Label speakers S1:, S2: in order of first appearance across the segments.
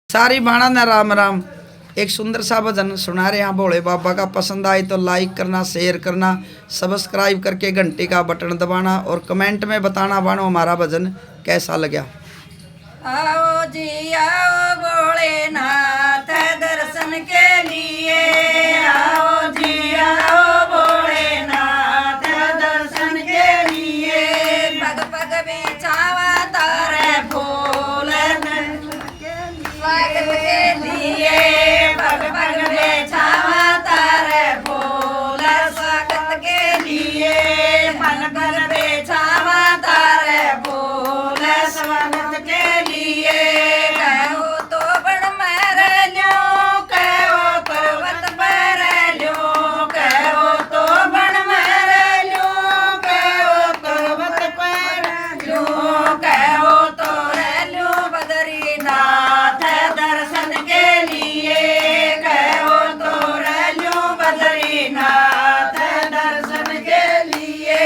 S1: सारी बाणा ने राम राम। एक सुंदर सा भजन सुना रहे हैं भोले बाबा का। पसंद आए तो लाइक करना, शेयर करना, सब्सक्राइब करके घंटी का बटन दबाना और कमेंट में बताना बानो हमारा भजन कैसा लगा।
S2: आओ जी आओ भोलेनाथ दर्शन के लिए, आओ जी आओ भोलेनाथ दर्शन के लिए। पग पग बिछावा तारे फूल स्वागत के लिए, पग पग बिछावा तारे फूल स्वागत के लिए, पग पग बिछावा तारे फूल स्वागत के लिए। कहो तो बड़ मर लो, कहो पर्वत पर लो, कहो तो बड़ मर लो, कहो पर्वत पर लो, कहो तो लो बद्रीनाथ दर्शन के लिए, कहो तो लो बद्रीनाथ दर्शन के लिए।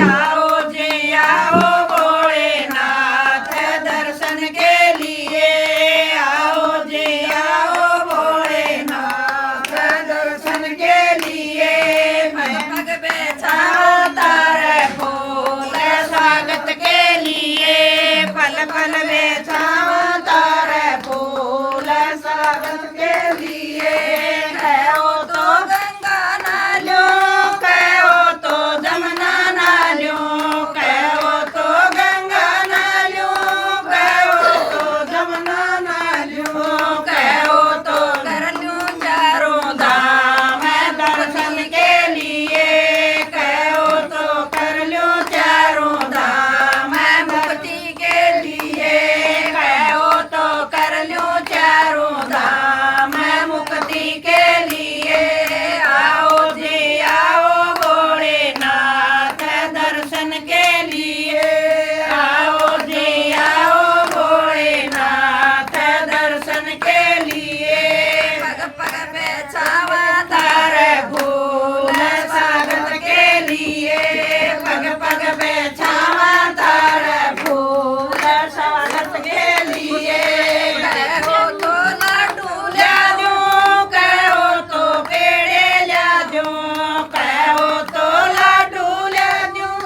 S2: आओ जी आओ भोलेनाथ दर्शन के लिए, आओ जी आओ भोलेनाथ दर्शन के लिए। पग बिछाओ तारे फूल स्वागत के लिए, पल पल बिछाओ तारे फूल स्वागत के लिए। कहो तो गंगा नालो, कहो तो जमुना नालो, कहो तो गंगा नालो, कहो तो जमुना नालो, कहो तो कर लूं चारों धाम दर्शन के लिए, कहो तो कर लूं चारों धाम मुक्ति के लिए, कहो तो कर लूं चारों धाम मुक्ति के लिए। आओ जी आओ भोलेनाथ दर्शन के लिए, आओ जी आओ भोलेनाथ दर्शन के लिए। पग पग बिछावा तारे फूल स्वागत के लिए, पग पग बिछावा तारे फूल स्वागत के लिए। कहो तो लाडू ला दूं, कहो तो पेड़े ला दूं, कहो तो लाडू ला दूं,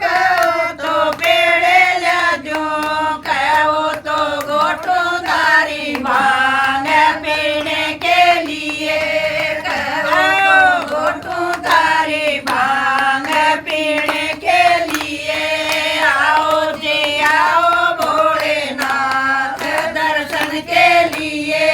S2: कहो तो पेड़े ला दूं, कहो तो गोटोदारी भांग पीने के लिए, कहो तो गोटोदारी भांग पीने के लिए। आओ जी आओ भोलेनाथ दर्शन के लिए,